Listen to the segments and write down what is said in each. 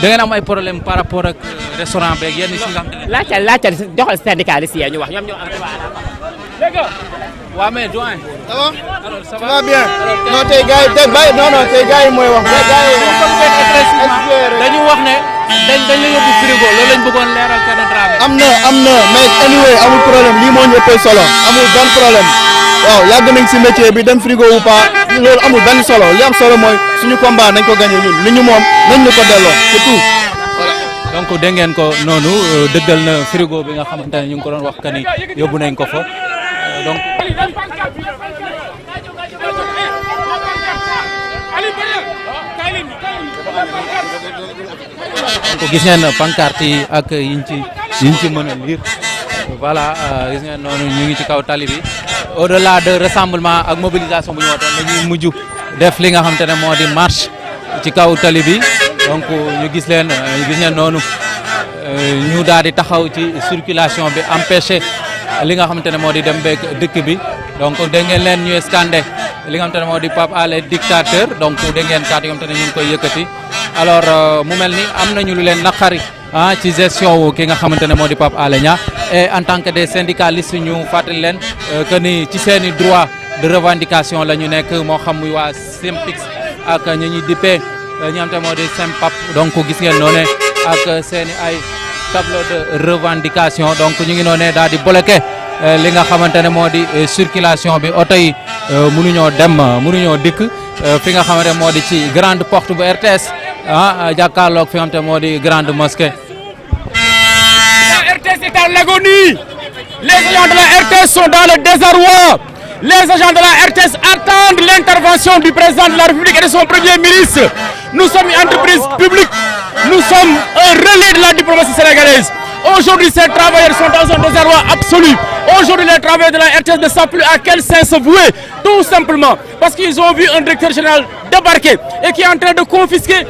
da ngeen am ay problème par rapport ak restaurant beeg yenn si nga xam ne. laajte joxal syndicaliste yi ñu wax ñoom ñoo am droit dégg nga. waaw mais doyen. ça va. alors ça va bien. non tey gars yi tey bàyyi non tey gars yi mooy wax. gars yi dañu wax ne dañ la yóbbu frigo loolu lañ bëggoon leeral Thierno Dramé. am na mais anyway amul problème lii moo ñu ëppee solo amul benn problème waaw yàgg nañ si métier bi dem frigo ou pas loolu amul benn solo li am solo mooy suñu combat nañ ko gagné ñun li ñu moom nañ ñu ko delloo c'est tout. donc dégg ngeen ko noonu dëggal na frigo bi nga xamante ne ñu ngi ko doon wax que ni yóbbu nañ ko fa donc. donc gis ngeen pancarte yi ak yiñ ci mën a lire voilà gis ngeen noonu ñu ngi ci kaw tali bi au delà de rassemblement ak mobilisation bu ñu woote dañuy mujj def li nga xamante ne moo di marche ci kaw tali bi donc ñu gis ngeen noonu ñu daal di taxaw ci circulation bi empêché li nga xamante ne moo di dem beeg dëkk bi donc dégg ngeen leen ñuy scandé li nga xamante ne moo di Pape Alé dictateur donc dégg ngeen kàddu yi nga xamante ne ñu ngi koy yëkkati alors mu mel ni am nañu lu leen naqari ci gestion wu ki nga xamante ne moo di Pape Alé Niang et en tant que des syndicalistes ñu fàttali leen que ni ci seen i droit de revendication la ñu nekk moo xam muy waa SYNPICS ak ñi ñuy dippee ñi nga xamante ne moo di SYNPAP donc gis ngeen noonu ak seen i ay tableau de revendication donc ñu ngi noonu daal di bloqué li nga xamante ne moo di circulation bi oto yi mënuñoo dem mënuñoo dikk fi nga xamante ne moo di ci grande porte bu RTS jàkkaarloog fi nga xamante ne moo di grande mosquée. La RTS est en agonie. Les agents de la RTS sont dans le désarroi. Les agents de la RTS attendent l'intervention du président de la République et de son premier ministre. Nous sommes une entreprise publique. Nous sommes un relais de la diplomatie sénégalaise. Aujourd'hui, ces travailleurs sont dans un désarroi absolu. Aujourd'hui, les travailleurs de la RTS ne savent plus à quel sein se vouer. Tout simplement parce qu'ils ont vu un directeur général débarquer et qui est en train de confisquer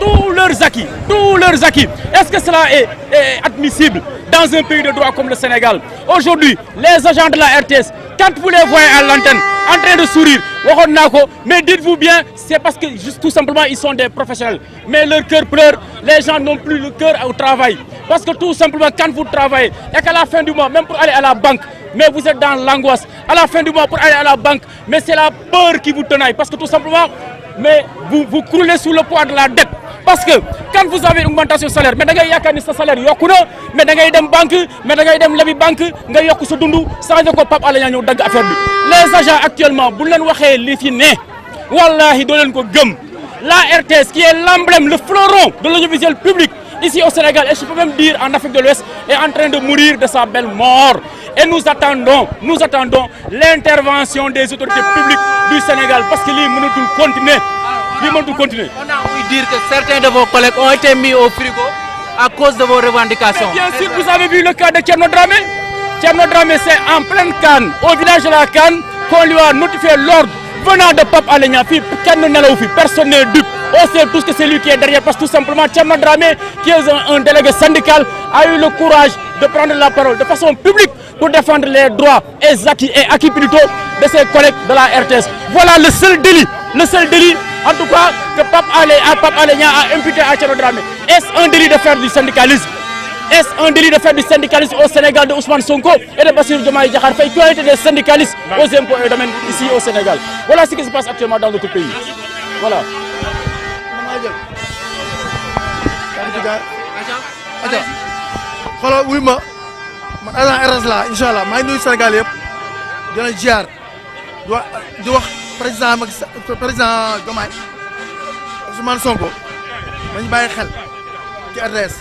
tous leurs acquis. Tous leurs acquis. Est-ce que cela est admissible dans un pays de droit comme le Sénégal? Aujourd'hui, les agents de la RTS, quand vous les voyez à l'antenne, en train de sourire, mais dites-vous bien, c'est parce que juste tout simplement ils sont des professionnels. Mais leur cœur pleure, les gens n'ont plus le cœur au travail. Parce que tout simplement quand vous travaillez et qu'à la fin du mois, même pour aller à la banque, mais vous êtes dans l'angoisse. À la fin du mois pour aller à la banque, mais c'est la peur qui vous tenaille. Parce que tout simplement, mais vous croulez sous le poids de la dette. Parce que quand vous avez une augmentation de salaire, mais vous avez un salaire, mais vous avez une banque, mais vous avez une banque, vous avez un dundu, sans que Pape Alé Niang dag affaire bi. Les agents actuellement, bu len waxé li fi né, wallahi do len ko gëm. La RTS qui est l'emblème, le fleuron de l'audiovisuel public ici au Sénégal, et je peux même dire en Afrique de l'Ouest, est en train de mourir de sa belle mort. Et nous attendons l'intervention des autorités publiques du Sénégal parce que l'île mënatul continuer. On a ouï dire que certains de vos collègues ont été mis au frigo à cause de vos revendications. Mais bien sûr, vous avez vu le cas de Thierno Dramé. Thierno Dramé, c'est en pleine Cannes, au village de la Cannes, qu'on lui a notifié l'ordre venant de Pape Alé Niang. Personne n'est dupe. On sait tous que c'est lui qui est derrière parce que tout simplement Thierno Dramé, qui est un délégué syndical, a eu le courage de prendre la parole de façon publique pour défendre les droits et acquis plutôt de ses collègues de la RTS. Voilà le seul délit, en tout cas, que Pape Alé Niang a imputé à Thierno Dramé. Est-ce un délit de faire du syndicalisme? Est-ce un délit de faire du syndicalisme au Sénégal de Ousmane Sonko et de Bassirou Diomaye Diakhar Faye qui ont été des syndicalistes aux impôts et domaines ici au Sénégal? Voilà ce qui se passe actuellement dans notre pays. Voilà. xoolal wuy ma man agent RS la incha allah maa ngi nuyu Sénégal yëpp di leen ziar di wax président Diomaye Ousmane Sonko dañu bàyyi xel ci RTS.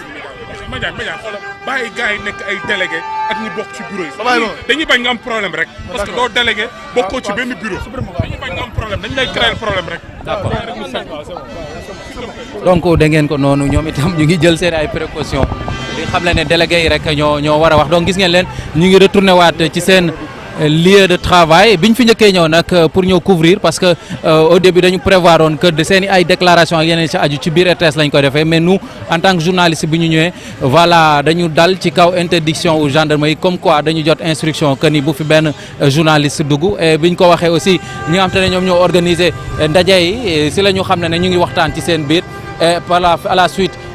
Madiane xoolal bàyyi gars yi nekk ay délégué ak ñi bokk ci bureau yi. dañuy bañ nga am problème rek. parce que doo délégué bokkoo ci benn bureau. dañuy bañ nga am problème dañu lay créer problème rek. d'accord donc da ngeen ko noonu ñoom itam ñu ngi jël seen ay précautions di xam le ne délégué yi rek ñoo war a wax donc gis ngeen leen ñu ngi retourné waat ci seen lieu de travail biñ fi njëkkee ñëw nag pour ñëw couvrir parce que au début dañu prévoir woon que seen i ay déclaration ak yeneen ci aju ci biir RTS lañ koy defee mais nous en tant que journaliste bi ñu ñëwee voilà dañu dal ci kaw interdiction au gendarmerie comme quoi dañu jot instruction que ni bu fi benn journaliste dugg et biñ ko waxee aussi ñi nga xam te ne ñoom ñoo organiser ndaje yi si la ñu xam ne ñu ngi waxtaan ci seen biir et à la suite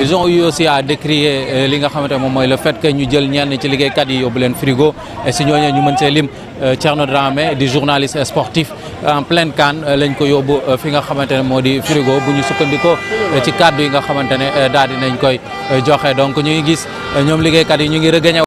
ils ont eu aussi à décrier li nga xamante moom mooy le fait que ñu jël ñenn ci liggéeykat yi yóbbu leen frigo et si ñooñu ñu mën see lim Thierno Dramé di journaliste sportif en pleine CAN lañ ko yóbbu fi nga xamante ne moo di frigo bu ñu sukkandikoo ci kàddu yi nga xamante ne daal di nañ koy joxe donc ñu ngi gis ñoom liggéeykat yi ñu ngi regagné